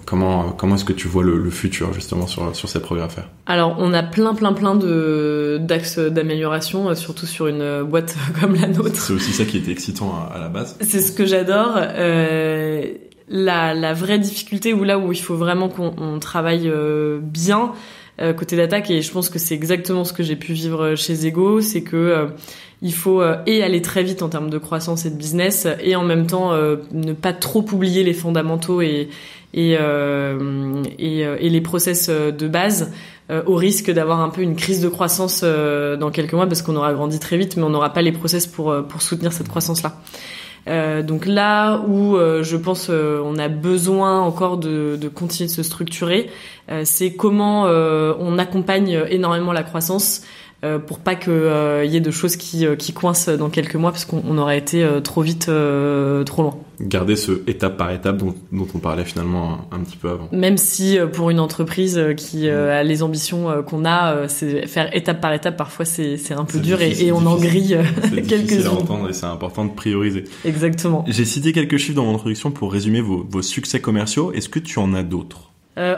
Comment est-ce que tu vois le futur, justement, sur ces progrès à faire ? Alors, on a plein d'axes d'amélioration, surtout sur une boîte comme la nôtre. C'est aussi ça qui était excitant à la base. C'est ce que j'adore. La vraie difficulté, ou là où il faut vraiment qu'on travaille bien, côté d'attaque, et je pense que c'est exactement ce que j'ai pu vivre chez Zego, c'est que il faut et aller très vite en termes de croissance et de business, et en même temps ne pas trop oublier les fondamentaux et les process de base, au risque d'avoir un peu une crise de croissance dans quelques mois, parce qu'on aura grandi très vite, mais on n'aura pas les process pour soutenir cette croissance-là. Donc là où je pense on a besoin encore de continuer de se structurer, c'est comment on accompagne énormément la croissance pour pas que y ait de choses qui coincent dans quelques mois, parce qu'on aurait été trop vite trop loin. Garder ce étape par étape dont on parlait finalement un petit peu avant. Même si pour une entreprise qui a les ambitions qu'on a, c'est faire étape par étape, parfois c'est un peu dur, et on en grille quelques-unes. C'est difficile à entendre et c'est important de prioriser. Exactement. J'ai cité quelques chiffres dans mon introduction pour résumer vos succès commerciaux. Est-ce que tu en as d'autres ?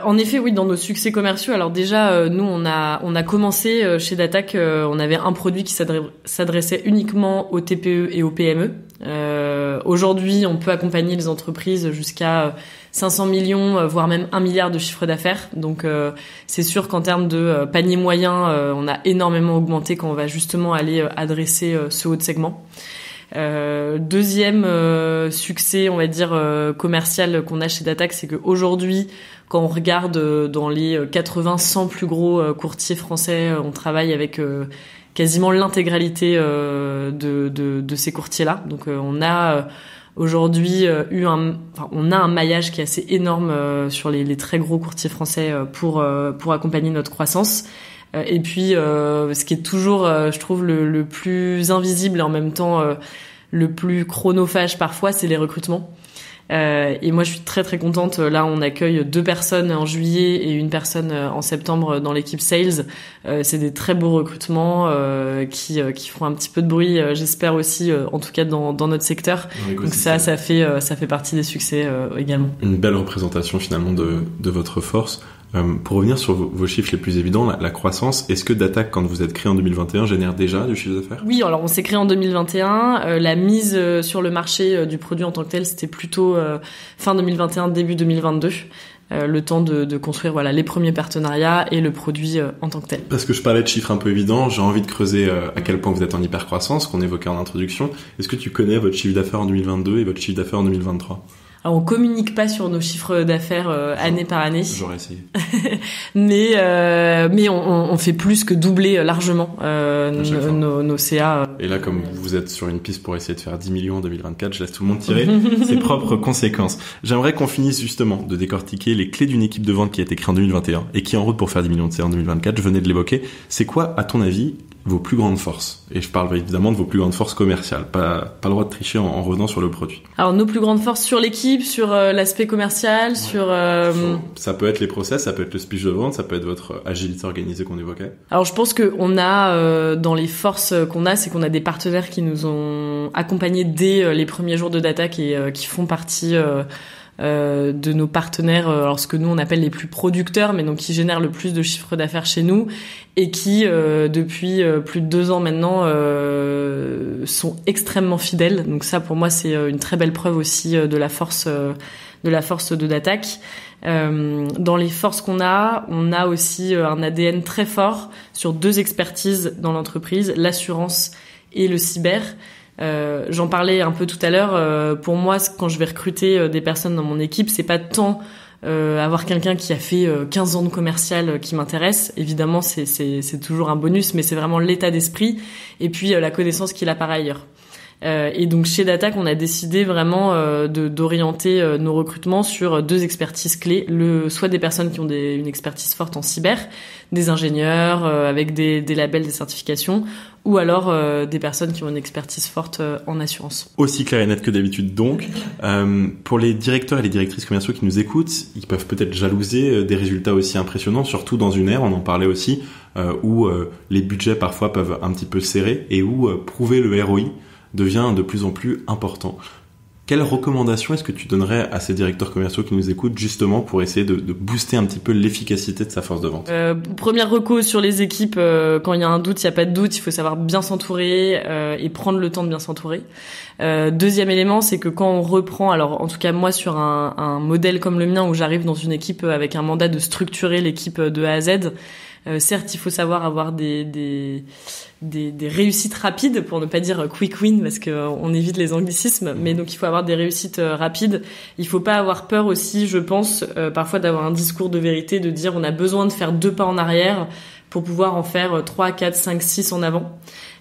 En effet, oui, dans nos succès commerciaux. Alors déjà, nous, on a commencé chez Datac. On avait un produit qui s'adressait uniquement aux TPE et aux PME. Aujourd'hui, on peut accompagner les entreprises jusqu'à 500 millions, voire même 1 milliard de chiffre d'affaires. Donc, c'est sûr qu'en termes de panier moyen, on a énormément augmenté quand on va justement aller adresser ce haut de segment. Deuxième succès, on va dire commercial qu'on a chez Datac, c'est qu'aujourd'hui, quand on regarde dans les 80-100 plus gros courtiers français, on travaille avec quasiment l'intégralité de ces courtiers-là. Donc on a aujourd'hui on a un maillage qui est assez énorme sur les très gros courtiers français pour accompagner notre croissance. Et puis ce qui est toujours je trouve le plus invisible et en même temps le plus chronophage parfois, c'est les recrutements. Et moi je suis très très contente. Là on accueille 2 personnes en juillet et 1 personne en septembre dans l'équipe sales. C'est des très beaux recrutements qui feront un petit peu de bruit, j'espère aussi, en tout cas dans notre secteur. Donc ça fait partie des succès également. Une belle représentation finalement de votre force. Pour revenir sur vos chiffres les plus évidents, la croissance, est-ce que Datac, quand vous êtes créé en 2021, génère déjà du chiffre d'affaires ? Oui, alors on s'est créé en 2021. La mise sur le marché du produit en tant que tel, c'était plutôt fin 2021, début 2022. Le temps de construire les premiers partenariats et le produit en tant que tel. Parce que je parlais de chiffres un peu évidents, j'ai envie de creuser à quel point vous êtes en hypercroissance, qu'on évoquait en introduction. Est-ce que tu connais votre chiffre d'affaires en 2022 et votre chiffre d'affaires en 2023 ? Alors on communique pas sur nos chiffres d'affaires année par année. J'aurais essayé. mais on fait plus que doubler largement nos CA. Et là, comme vous êtes sur une piste pour essayer de faire 10 millions en 2024, je laisse tout le monde tirer ses propres conséquences. J'aimerais qu'on finisse justement de décortiquer les clés d'une équipe de vente qui a été créée en 2021 et qui est en route pour faire 10 millions de CA en 2024. Je venais de l'évoquer. C'est quoi, à ton avis, vos plus grandes forces. Et je parle évidemment de vos plus grandes forces commerciales. Pas le droit de tricher en revenant sur le produit. Alors, nos plus grandes forces sur l'équipe, sur l'aspect commercial, Ça peut être les process, ça peut être le speech de vente, ça peut être votre agilité organisée qu'on évoquait. Alors, je pense qu'on a, dans les forces qu'on a, c'est qu'on a des partenaires qui nous ont accompagnés dès les premiers jours de Dattac et qui font partie de nos partenaires, alors ce que nous on appelle les plus producteurs, mais donc qui génèrent le plus de chiffre d'affaires chez nous et qui depuis plus de 2 ans maintenant sont extrêmement fidèles. Donc ça pour moi c'est une très belle preuve aussi de la force de Dattac. Dans les forces qu'on a, on a aussi un ADN très fort sur 2 expertises dans l'entreprise, l'assurance et le cyber. J'en parlais un peu tout à l'heure. Pour moi, quand je vais recruter des personnes dans mon équipe, c'est pas tant avoir quelqu'un qui a fait 15 ans de commercial qui m'intéresse. Évidemment, c'est toujours un bonus, mais c'est vraiment l'état d'esprit et puis la connaissance qu'il a par ailleurs. Et donc chez Dattac, on a décidé vraiment d'orienter nos recrutements sur 2 expertises clés, soit des personnes qui ont une expertise forte en cyber, des ingénieurs avec des labels, des certifications, ou alors des personnes qui ont une expertise forte en assurance. Aussi clair et net que d'habitude donc. Pour les directeurs et les directrices commerciaux qui nous écoutent, ils peuvent peut-être jalouser des résultats aussi impressionnants, surtout dans une ère, on en parlait aussi, où les budgets parfois peuvent un petit peu serrer et où prouver le ROI devient de plus en plus important. Quelles recommandations est-ce que tu donnerais à ces directeurs commerciaux qui nous écoutent justement pour essayer de booster un petit peu l'efficacité de sa force de vente? Première reco sur les équipes, quand il y a un doute, il n'y a pas de doute, il faut savoir bien s'entourer et prendre le temps de bien s'entourer. Deuxième élément, c'est que quand on reprend, alors en tout cas moi sur un modèle comme le mien où j'arrive dans une équipe avec un mandat de structurer l'équipe de A à Z, certes, il faut savoir avoir des réussites rapides, pour ne pas dire quick win, parce que on évite les anglicismes, mais donc il faut avoir des réussites rapides. Il faut pas avoir peur aussi, je pense, parfois d'avoir un discours de vérité, de dire on a besoin de faire 2 pas en arrière pour pouvoir en faire 3, 4, 5, 6 en avant.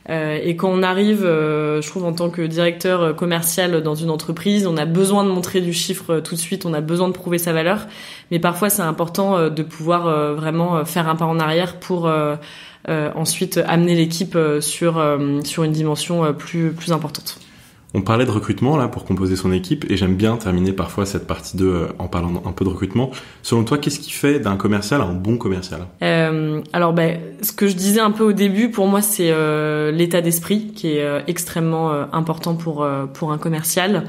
Et quand on arrive, je trouve en tant que directeur commercial dans une entreprise, on a besoin de montrer du chiffre tout de suite, on a besoin de prouver sa valeur, mais parfois c'est important de pouvoir vraiment faire un pas en arrière pour ensuite amener l'équipe sur une dimension plus importante. On parlait de recrutement là pour composer son équipe et j'aime bien terminer parfois cette partie 2 en parlant un peu de recrutement. Selon toi, qu'est-ce qui fait d'un commercial un bon commercial? Alors ce que je disais un peu au début, pour moi c'est l'état d'esprit qui est extrêmement important pour un commercial.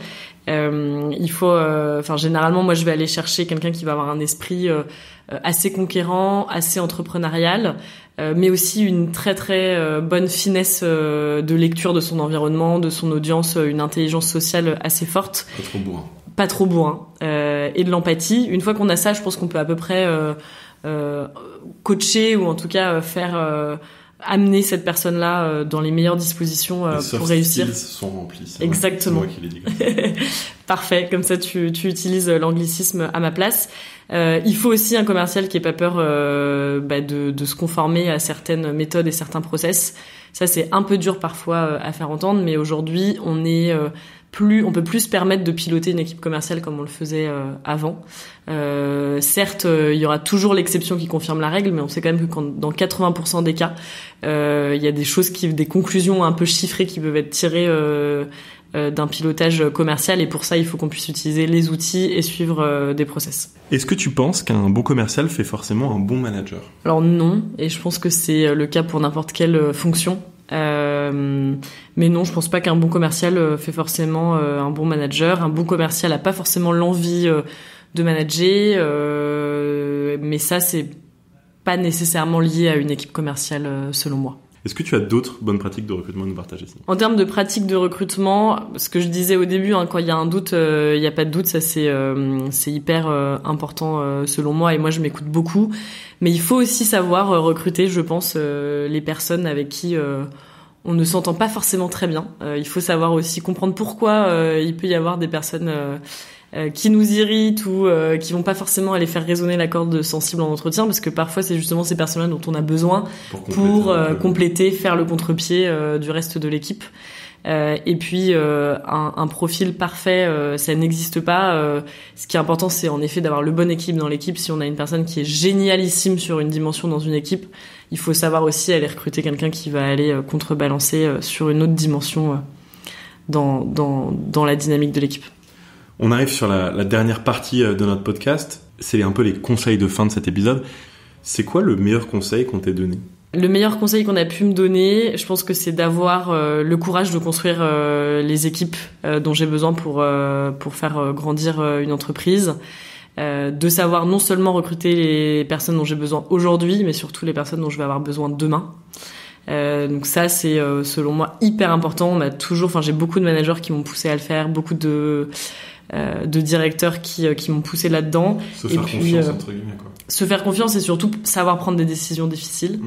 Il faut, généralement moi je vais aller chercher quelqu'un qui va avoir un esprit assez conquérant, assez entrepreneurial, mais aussi une très très bonne finesse de lecture de son environnement, de son audience, une intelligence sociale assez forte. Pas trop bourrin. Et de l'empathie. Une fois qu'on a ça, je pense qu'on peut à peu près coacher ou en tout cas faire amener cette personne-là dans les meilleures dispositions pour réussir. Les sont remplis. Exactement. C'est moi qui l'ai dit. Parfait. Comme ça, tu utilises l'anglicisme à ma place. Il faut aussi un commercial qui ait pas peur de se conformer à certaines méthodes et certains process. Ça, c'est un peu dur parfois à faire entendre, mais aujourd'hui, on peut plus se permettre de piloter une équipe commerciale comme on le faisait avant. Certes, il y aura toujours l'exception qui confirme la règle, mais on sait quand même que dans 80% des cas, il y a des conclusions un peu chiffrées qui peuvent être tirées d'un pilotage commercial, et pour ça, il faut qu'on puisse utiliser les outils et suivre des process. Est-ce que tu penses qu'un bon commercial fait forcément un bon manager? Alors non, et je pense que c'est le cas pour n'importe quelle fonction. Mais non, je pense pas qu'un bon commercial fait forcément un bon manager. Un bon commercial a pas forcément l'envie de manager, mais ça c'est pas nécessairement lié à une équipe commerciale selon moi. Est-ce que tu as d'autres bonnes pratiques de recrutement à nous partager? En termes de pratiques de recrutement, ce que je disais au début, quand il y a un doute, il y a pas de doute, ça c'est hyper important selon moi, et moi je m'écoute beaucoup. Mais il faut aussi savoir recruter, je pense, les personnes avec qui on ne s'entend pas forcément très bien. Il faut savoir aussi comprendre pourquoi il peut y avoir des personnes qui nous irritent ou qui vont pas forcément aller faire résonner la corde sensible en entretien, parce que parfois c'est justement ces personnes-là dont on a besoin pour compléter, faire le contre-pied du reste de l'équipe. Et puis un profil parfait, ça n'existe pas. Ce qui est important, c'est en effet d'avoir le bon équipe dans l'équipe. Si on a une personne qui est génialissime sur une dimension dans une équipe, il faut savoir aussi aller recruter quelqu'un qui va aller contrebalancer sur une autre dimension dans la dynamique de l'équipe. On arrive sur la dernière partie de notre podcast. C'est un peu les conseils de fin de cet épisode. C'est quoi le meilleur conseil qu'on t'ait donné ? Le meilleur conseil qu'on a pu me donner, je pense que c'est d'avoir le courage de construire les équipes dont j'ai besoin pour faire grandir une entreprise, de savoir non seulement recruter les personnes dont j'ai besoin aujourd'hui, mais surtout les personnes dont je vais avoir besoin demain. Donc ça, c'est selon moi hyper important. J'ai beaucoup de managers qui m'ont poussé à le faire, beaucoup de directeurs qui m'ont poussé là-dedans. Se faire confiance, entre guillemets, quoi. Se faire confiance et surtout savoir prendre des décisions difficiles.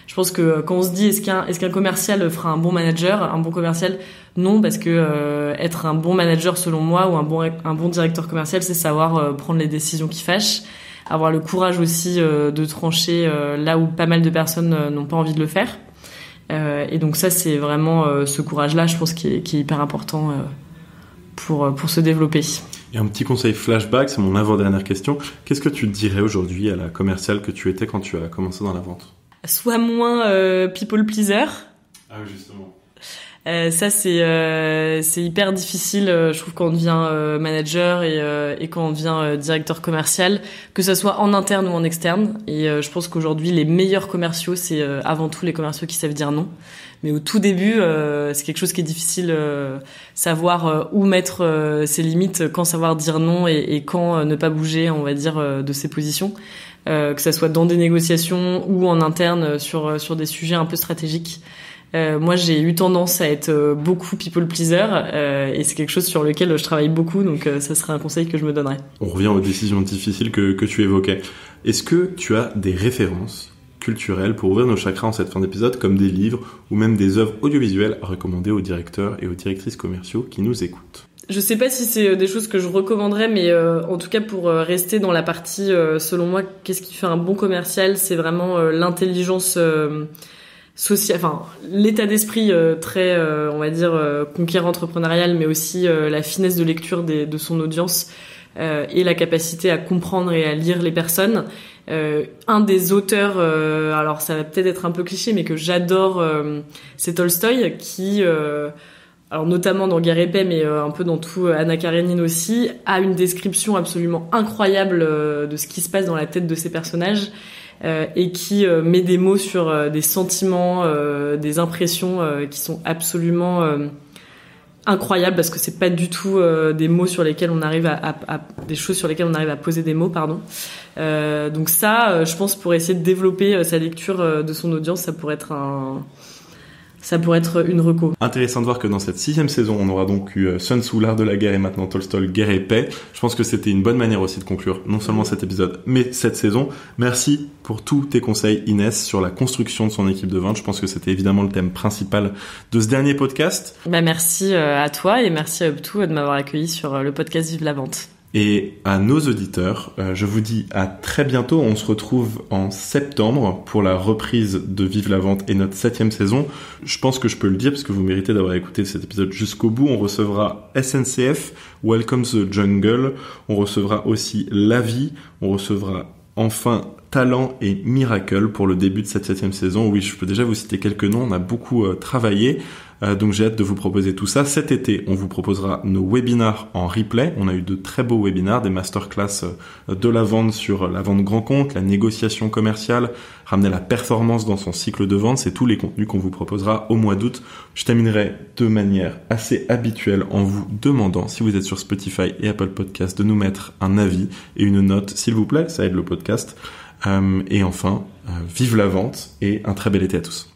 Je pense que quand on se dit est-ce qu'un commercial fera un bon manager, un bon commercial, non, parce que être un bon manager selon moi ou un bon directeur commercial, c'est savoir prendre les décisions qui fâchent, avoir le courage aussi de trancher là où pas mal de personnes n'ont pas envie de le faire. Et donc ça, c'est vraiment ce courage-là, je pense, qui est hyper important pour se développer. Et un petit conseil flashback, c'est mon avant-dernière question. Qu'est-ce que tu dirais aujourd'hui à la commerciale que tu étais quand tu as commencé dans la vente ? Sois moins people pleaser. Ah oui, justement. Ça, c'est hyper difficile, je trouve, quand on devient manager et quand on devient directeur commercial, que ça soit en interne ou en externe. Et je pense qu'aujourd'hui, les meilleurs commerciaux, c'est avant tout les commerciaux qui savent dire non. Mais au tout début, c'est quelque chose qui est difficile, savoir où mettre ses limites, quand savoir dire non et quand ne pas bouger, on va dire, de ses positions. Que ça soit dans des négociations ou en interne sur des sujets un peu stratégiques. Moi, j'ai eu tendance à être beaucoup people pleaser et c'est quelque chose sur lequel je travaille beaucoup, donc ça serait un conseil que je me donnerais. On revient aux décisions difficiles que tu évoquais. Est-ce que tu as des références culturelles pour ouvrir nos chakras en cette fin d'épisode, comme des livres ou même des œuvres audiovisuelles à recommander aux directeurs et aux directrices commerciaux qui nous écoutent ? Je sais pas si c'est des choses que je recommanderais, mais en tout cas pour rester dans la partie, selon moi, qu'est-ce qui fait un bon commercial, c'est vraiment l'intelligence social, enfin l'état d'esprit très, on va dire, conquérant entrepreneurial, mais aussi la finesse de lecture de son audience et la capacité à comprendre et à lire les personnes. Un des auteurs, alors ça va peut-être être un peu cliché, mais que j'adore, c'est Tolstoï, qui, alors notamment dans Guerre et Paix, mais un peu dans tout Anna Karénine aussi, a une description absolument incroyable de ce qui se passe dans la tête de ces personnages. Et qui met des mots sur des sentiments, des impressions qui sont absolument incroyables, parce que c'est pas du tout des mots sur lesquels on arrive des choses sur lesquelles on arrive à poser des mots, pardon. Donc ça, je pense, pour essayer de développer sa lecture de son audience, ça pourrait être une reco. Intéressant de voir que dans cette 6e saison, on aura donc eu Sun Tzu, l'art de la guerre, et maintenant Tolstoï, Guerre et Paix. Je pense que c'était une bonne manière aussi de conclure non seulement cet épisode, mais cette saison. Merci pour tous tes conseils, Inès, sur la construction de son équipe de vente. Je pense que c'était évidemment le thème principal de ce dernier podcast. Merci à toi et merci à Up2 de m'avoir accueilli sur le podcast Vive la Vente. Et à nos auditeurs, je vous dis à très bientôt. On se retrouve en septembre pour la reprise de Vive la Vente et notre 7e saison. Je pense que je peux le dire parce que vous méritez d'avoir écouté cet épisode jusqu'au bout. On recevra SNCF, Welcome to the Jungle. On recevra aussi La Vie. On recevra enfin Talent et Miracle pour le début de cette 7e saison. Oui, je peux déjà vous citer quelques noms. On a beaucoup travaillé. Donc j'ai hâte de vous proposer tout ça. Cet été, on vous proposera nos webinars en replay. On a eu de très beaux webinars, des masterclass de la vente sur la vente grand compte, la négociation commerciale, ramener la performance dans son cycle de vente. C'est tous les contenus qu'on vous proposera au mois d'août. Je terminerai de manière assez habituelle en vous demandant, si vous êtes sur Spotify et Apple Podcast, de nous mettre un avis et une note, s'il vous plaît. Ça aide le podcast. Et enfin, vive la vente et un très bel été à tous.